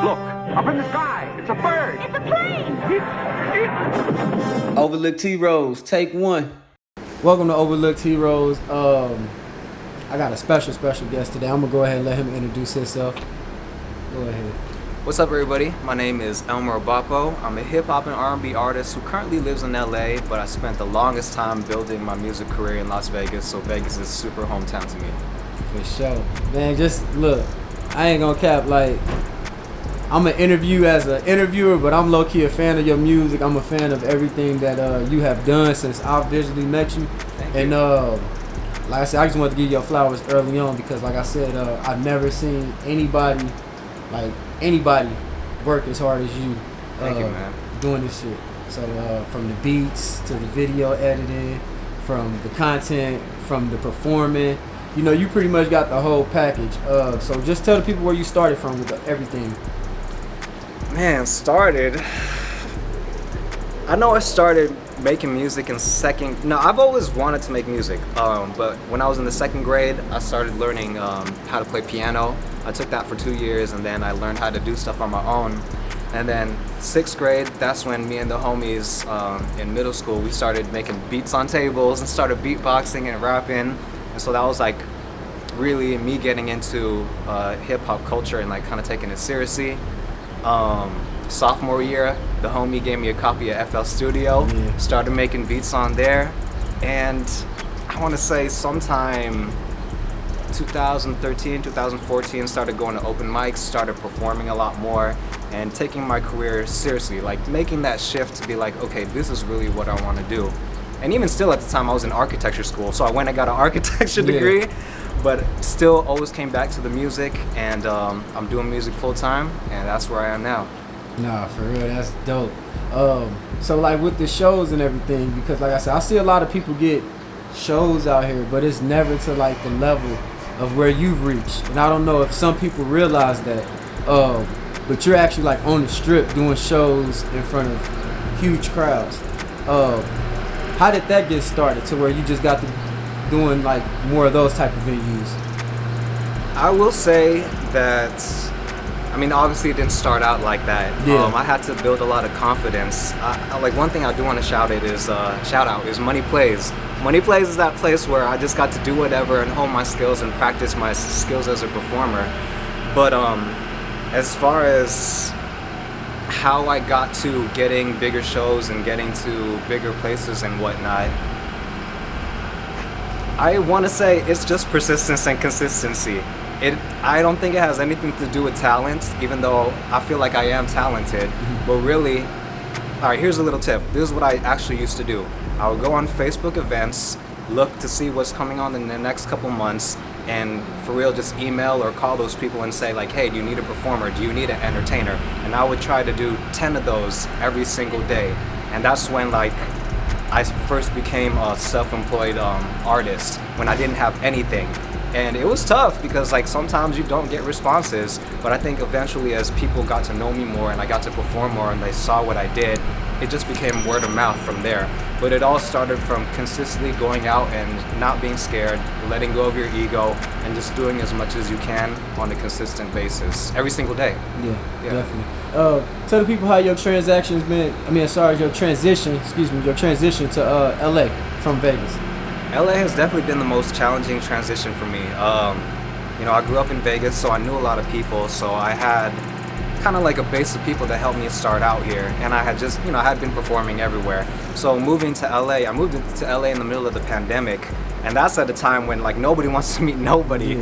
Look, up in the sky. It's a bird. It's a plane. Overlooked Heroes, take one. Welcome to Overlooked Heroes. I got a special guest today. I'm gonna go ahead and let him introduce himself. Go ahead. What's up, everybody? My name is Elmer Abapo. I'm a hip-hop and R&B artist who currently lives in LA, but I spent the longest time building my music career in Las Vegas, so Vegas is super hometown to me. For sure. Man, just look, I ain't gonna cap, like, I'm an interview as an interviewer, but I'm low-key a fan of your music. I'm a fan of everything that you have done since I've visually met you. Thank and you. Like I said, I just wanted to give you your flowers early on because, like I said, I've never seen anybody work as hard as you, Thank you, man. doing this shit. So from the beats to the video editing, from the content, from the performing, you know, you pretty much got the whole package. So just tell the people where you started from with everything. Man, I know I started making music in I've always wanted to make music, but when I was in the second grade, I started learning how to play piano. I took that for 2 years, and then I learned how to do stuff on my own. And then sixth grade, that's when me and the homies in middle school, we started making beats on tables and started beatboxing and rapping. And so that was like really me getting into hip hop culture and like kind of taking it seriously. Sophomore year, the homie gave me a copy of FL Studio, started making beats on there, and I want to say sometime 2013, 2014, started going to open mics, started performing a lot more, and taking my career seriously, like making that shift to be like, okay, this is really what I want to do. And even still at the time, I was in architecture school, so I went and got an architecture degree, but still always came back to the music, and I'm doing music full time, and that's where I am now. Nah, for real, that's dope. So like with the shows and everything, because like I said, I see a lot of people get shows out here, but it's never to like the level of where you've reached. And I don't know if some people realize that, but you're actually like on the strip doing shows in front of huge crowds. How did that get started to where you just got to doing like more of those type of venues? I will say that, I mean, obviously it didn't start out like that. I had to build a lot of confidence. Like one thing I do want to shout out is Money Plays. Money Plays is that place where I just got to do whatever and hone my skills and practice my skills as a performer. But as far as how I got to getting bigger shows and getting to bigger places and whatnot, I want to say it's just persistence and consistency. I don't think it has anything to do with talent, even though I feel like I am talented. But really, all right, here's a little tip. This is what I actually used to do. I would go on Facebook events, look to see what's coming on in the next couple months, and for real, just email or call those people and say like, hey, do you need a performer? Do you need an entertainer? And I would try to do 10 of those every single day. And that's when like I first became a self-employed artist, when I didn't have anything. And it was tough because like sometimes you don't get responses, but I think eventually as people got to know me more and I got to perform more and they saw what I did, it just became word of mouth from there. But it all started from consistently going out and not being scared, letting go of your ego, and just doing as much as you can on a consistent basis every single day. Yeah. Definitely. Tell the people how your transaction's been. Your transition to LA from Vegas. LA has definitely been the most challenging transition for me. I grew up in Vegas, so I knew a lot of people, so I had kind of like a base of people that helped me start out here, and I had just, I had been performing everywhere. So moving to LA, I moved to LA in the middle of the pandemic, and that's at a time when like nobody wants to meet nobody,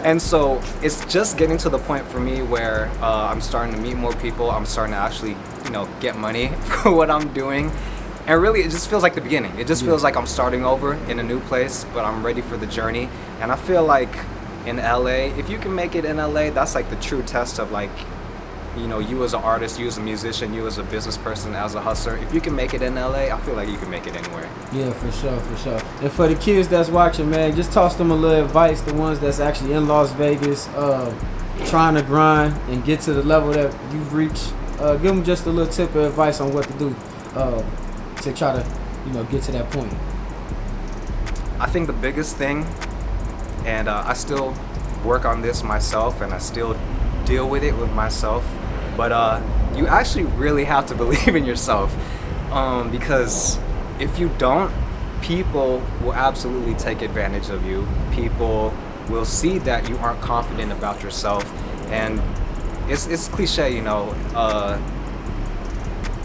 And so it's just getting to the point for me where I'm starting to meet more people, I'm starting to actually, get money for what I'm doing. And really, it just feels like the beginning. It just feels like I'm starting over in a new place, but I'm ready for the journey. And I feel like in LA, if you can make it in LA, that's like the true test of like, you as an artist, you as a musician, you as a business person, as a hustler. If you can make it in LA, I feel like you can make it anywhere. Yeah, for sure. And for the kids that's watching, man, just toss them a little advice, the ones that's actually in Las Vegas, trying to grind and get to the level that you've reached. Give them just a little tip of advice on what to do. To try to, get to that point. I think the biggest thing, and I still work on this myself, and I still deal with it with myself. But you actually really have to believe in yourself, because if you don't, people will absolutely take advantage of you. People will see that you aren't confident about yourself, and it's cliche, you know.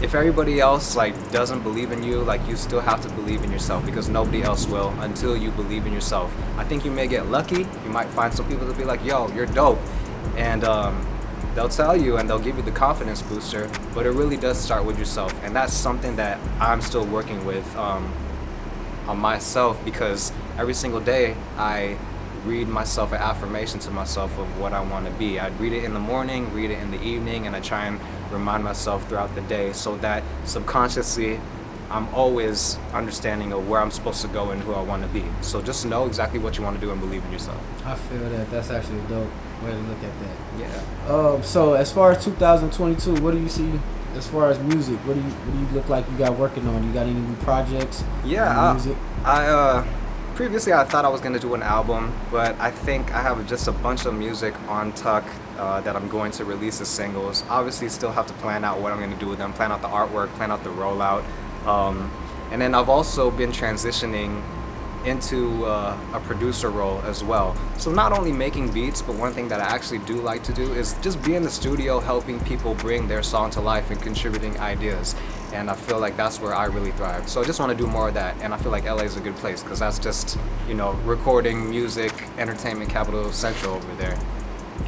If everybody else like doesn't believe in you, like you still have to believe in yourself, because nobody else will until you believe in yourself. I think you may get lucky. You might find some people that be like, "Yo, you're dope," and they'll tell you and they'll give you the confidence booster. But it really does start with yourself, and that's something that I'm still working with on myself, because every single day I read myself an affirmation to myself of what I want to be. I read it in the morning, read it in the evening, and I try and remind myself throughout the day, so that subconsciously I'm always understanding of where I'm supposed to go and who I want to be. So just know exactly what you want to do and believe in yourself. I feel that. That's actually a dope way to look at that. Yeah. So as far as 2022, what do you see as far as music? What do you look like you got working on? You got any new projects? Yeah. Music? Previously I thought I was going to do an album, but I think I have just a bunch of music on tuck that I'm going to release as singles. Obviously still have to plan out what I'm going to do with them, plan out the artwork, plan out the rollout. And then I've also been transitioning into a producer role as well. So not only making beats, but one thing that I actually do like to do is just be in the studio helping people bring their song to life and contributing ideas. And I feel like that's where I really thrive. So I just want to do more of that. And I feel like LA is a good place, because that's just, you know, recording music, entertainment capital central over there.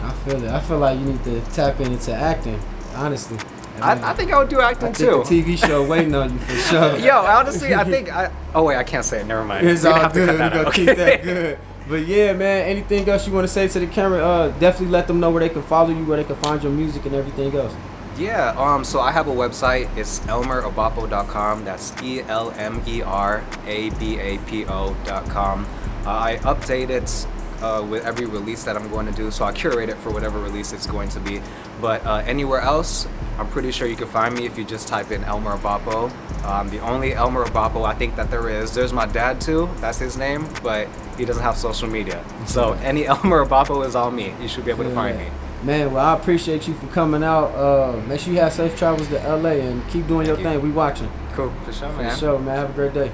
I feel it. I feel like you need to tap into acting, honestly. I think I would do acting too. A TV show waiting on you for sure. Yo, honestly, I think oh wait, I can't say it. Never mind. It's all good. We're gonna keep that good. But yeah, man. Anything else you want to say to the camera? Definitely let them know where they can follow you, where they can find your music and everything else. Yeah. So I have a website. It's elmerabapo.com. That's ELMERABAPO.com. I update it with every release that I'm going to do, so I curate it for whatever release it's going to be. But anywhere else, I'm pretty sure you can find me if you just type in Elmer Abapo. The only Elmer Abapo I think that there is. There's my dad too, that's his name, but he doesn't have social media. So any Elmer Abapo is on me. You should be able to find me. Man, well, I appreciate you for coming out. Make sure you have safe travels to LA and keep doing your thing. We watching. Cool, for sure, man. For sure, man. Have a great day.